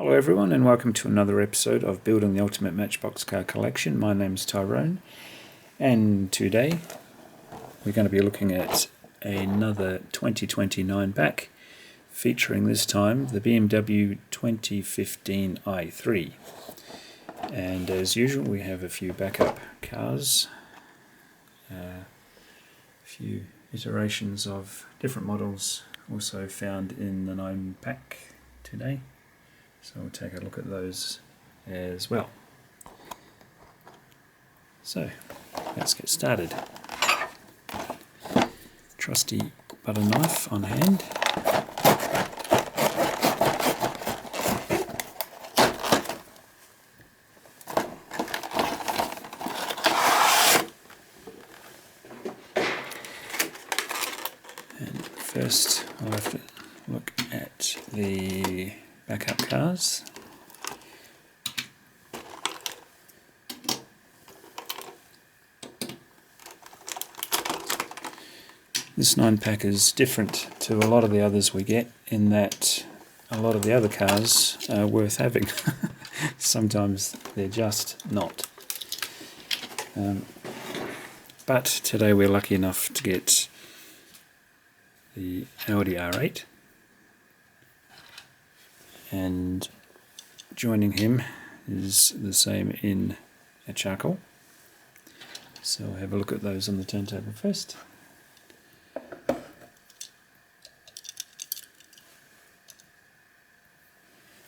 Hello everyone and welcome to another episode of Building the Ultimate Matchbox Car Collection. My name's Tyrone and today we're going to be looking at another 2029 pack featuring this time the BMW 2015 i3. And as usual we have a few backup cars, a few iterations of different models also found in the 9 pack today. So we'll take a look at those as well. So let's get started. Trusty butter knife on hand. And first I'll have to look at the backup cars. This 9 pack is different to a lot of the others we get in that a lot of the other cars are worth having. Sometimes they're just not. But today we're lucky enough to get the Audi R8. And joining him is the same in a charcoal. So we'll have a look at those on the turntable first.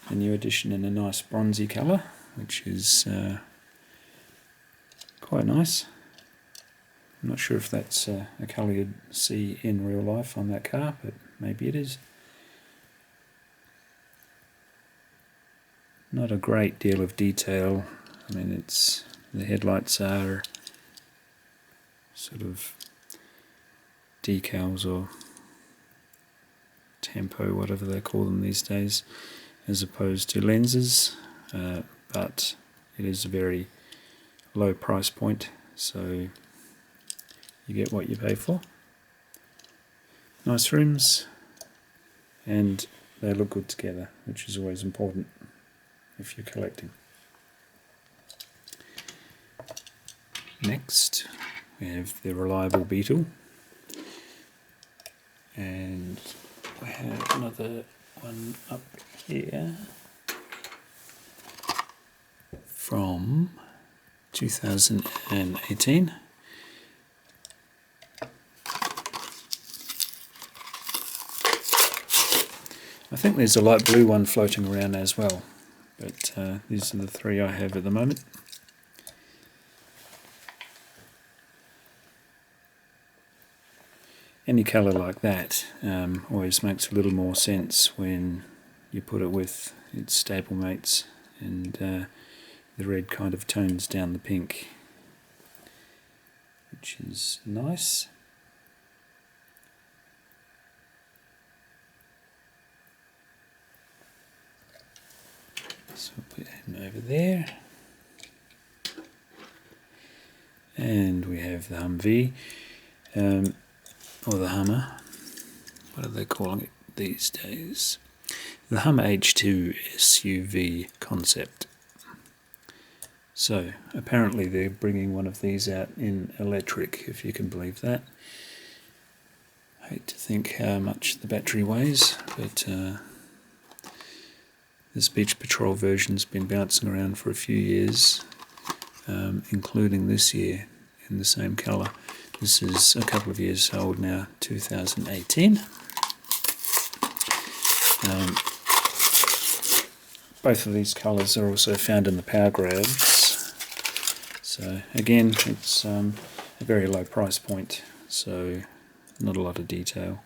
A new addition in a nice bronzy colour, which is quite nice. I'm not sure if that's a colour you'd see in real life on that car, but maybe it is. Not a great deal of detail. I mean, the headlights are sort of decals or tempo, whatever they call them these days, as opposed to lenses, but it is a very low price point, so you get what you pay for. Nice rims, and they look good together, which is always important if you're collecting. Next we have the reliable Beetle, and we have another one up here from 2018. I think there's a light blue one floating around as well, but these are the 3 I have at the moment. Any colour like that always makes a little more sense when you put it with its stablemates, and the red kind of tones down the pink, which is nice. So we'll put him over there. And we have the Humvee, or the Hummer. What are they calling it these days? The Hummer H2 SUV concept. So apparently they're bringing one of these out in electric, if you can believe that. I hate to think how much the battery weighs, but this Beach Patrol version's been bouncing around for a few years, including this year in the same colour. This is a couple of years old now, 2018. Both of these colours are also found in the Power Grabs. So again, it's a very low price point, so not a lot of detail,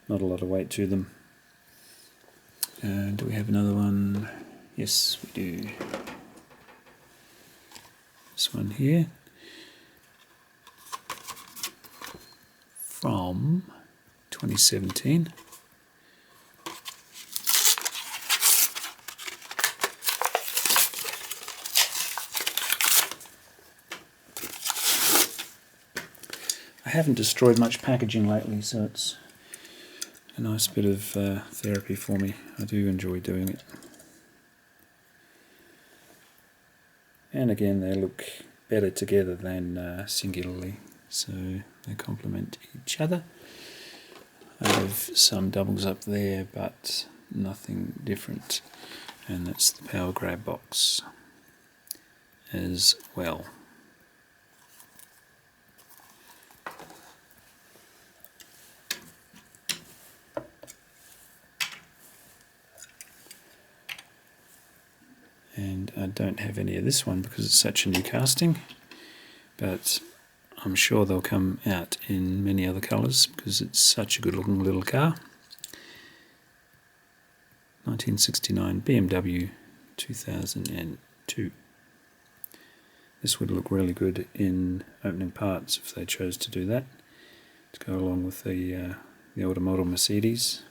not a lot of weight to them. Do we have another one? Yes, we do. This one here from 2017. I haven't destroyed much packaging lately, so it's a nice bit of therapy for me. I do enjoy doing it. and again they look better together than singularly, so they complement each other. I have some doubles up there, but nothing different, and that's the power grab box as well. And I don't have any of this one because it's such a new casting, but I'm sure they'll come out in many other colours because it's such a good looking little car. 1969 BMW 2002. This would look really good in opening parts if they chose to do that, to go along with the older model Mercedes.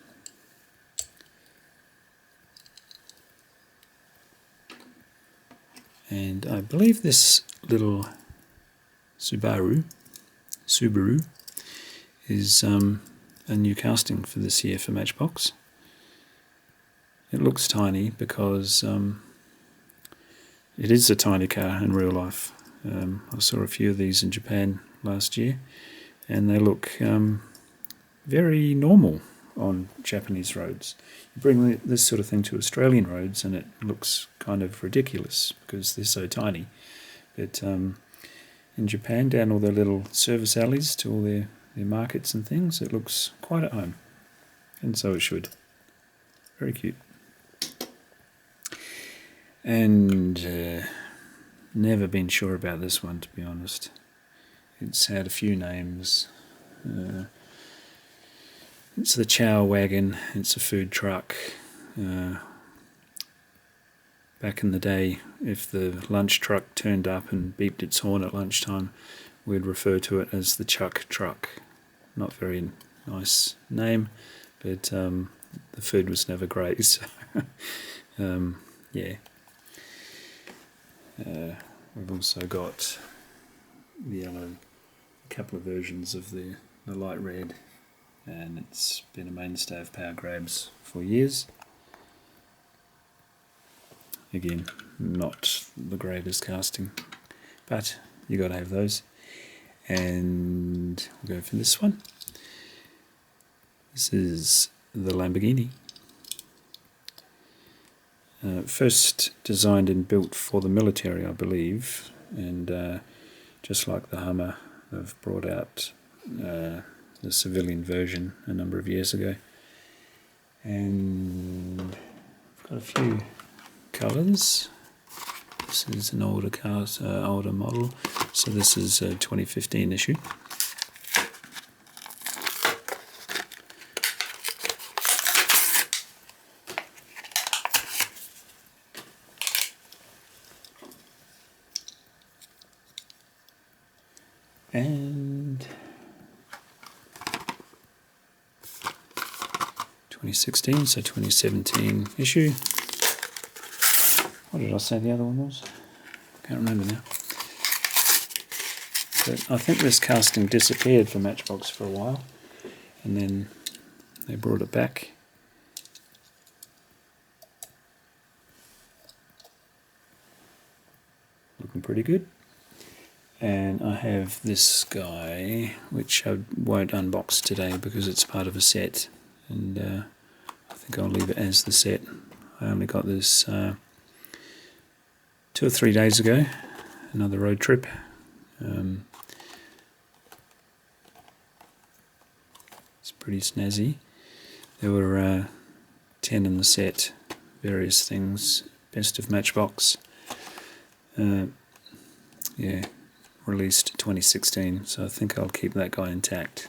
And I believe this little Subaru is a new casting for this year for Matchbox. It looks tiny because it is a tiny car in real life. I saw a few of these in Japan last year, and they look very normal on Japanese roads. You bring this sort of thing to Australian roads and it looks kind of ridiculous because they're so tiny. But in Japan, down all their little service alleys to all their markets and things, it looks quite at home. And so it should. Very cute. And never been sure about this one, to be honest. It's had a few names. It's the Chow Wagon. It's a food truck. Back in the day, if the lunch truck turned up and beeped its horn at lunchtime, we'd refer to it as the Chuck Truck. Not very nice name, but the food was never great. So yeah. We've also got the yellow, a couple of versions of the light red, and it's been a mainstay of power grabs for years. Again, not the greatest casting, but you got to have those. And we'll go for this one. This is the Lamborghini. First designed and built for the military, I believe, and just like the Hummer, they've brought out the civilian version a number of years ago. And I've got a few colours. This is an older car, older model, so this is a 2015 issue. And 2016, so 2017 issue. What did I say the other one was? Can't remember now. But I think this casting disappeared from Matchbox for a while, and then they brought it back. Looking pretty good. And I have this guy, which I won't unbox today because it's part of a set, and I think I'll leave it as the set. I only got this 2 or 3 days ago, another road trip. It's pretty snazzy. There were 10 in the set, various things, best of Matchbox. Yeah. Released 2016, so I think I'll keep that guy intact.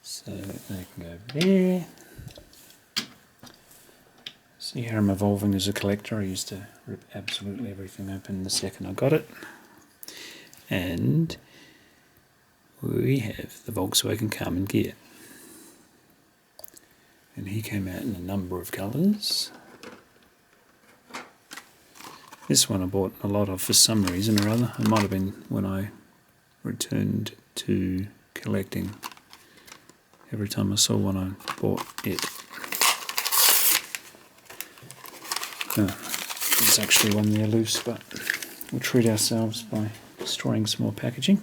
So they can go there. See how I'm evolving as a collector. I used to rip absolutely everything open the second I got it. And we have the Volkswagen Karman gear. And he came out in a number of colours. This one I bought a lot of for some reason or other. It might have been when I returned to collecting. Every time I saw one I bought it. There's actually one there loose, but we'll treat ourselves by destroying some more packaging.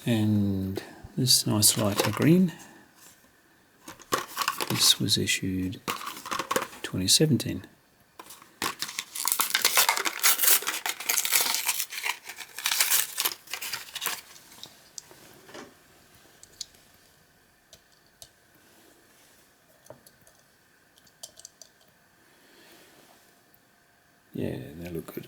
And this nice lighter green, this was issued 2017. Yeah, they look good.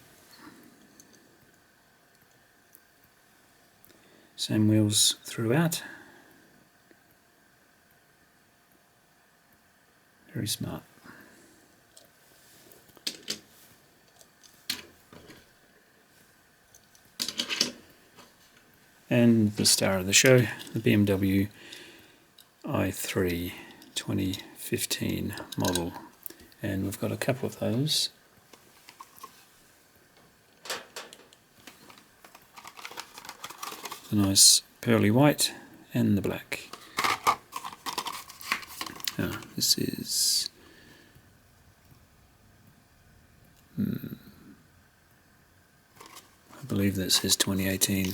Same wheels throughout. Very smart. And the star of the show, the BMW i3 2015 model. And we've got a couple of those. The nice pearly white and the black. This is I believe that says 2018.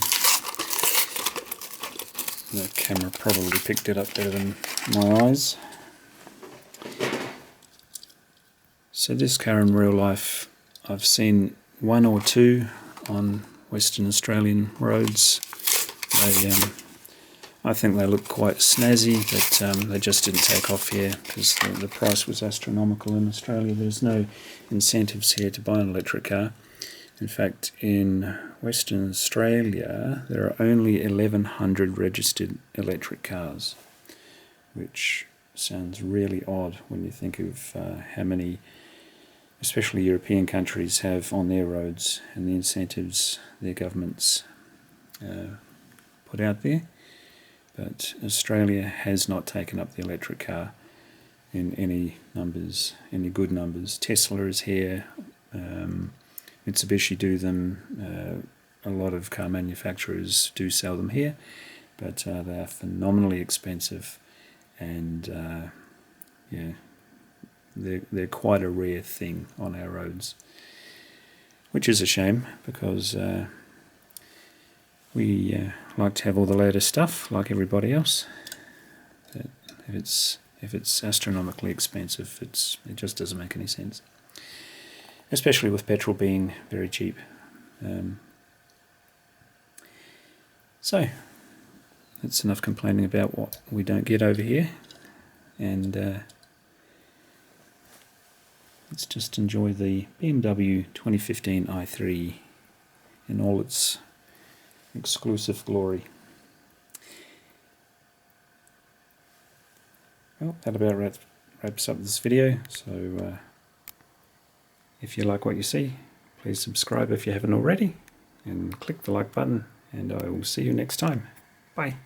The camera probably picked it up better than my eyes. So this car in real life, I've seen one or two on Western Australian roads. I think they look quite snazzy, but they just didn't take off here because the price was astronomical in Australia. There's no incentives here to buy an electric car. In fact, in Western Australia, there are only 1,100 registered electric cars, which sounds really odd when you think of how many, especially European countries, have on their roads and the incentives their governments put out there. But Australia has not taken up the electric car in any numbers, any good numbers. Tesla is here, Mitsubishi do them, a lot of car manufacturers do sell them here, but they are phenomenally expensive, and yeah, they're quite a rare thing on our roads, which is a shame because we like to have all the latest stuff like everybody else. But if it's astronomically expensive, it just doesn't make any sense, especially with petrol being very cheap. So that's enough complaining about what we don't get over here, and let's just enjoy the BMW 2015 i3 in all its exclusive glory. Well, that about wraps up this video, so if you like what you see, please subscribe if you haven't already, and click the like button, and I will see you next time. Bye.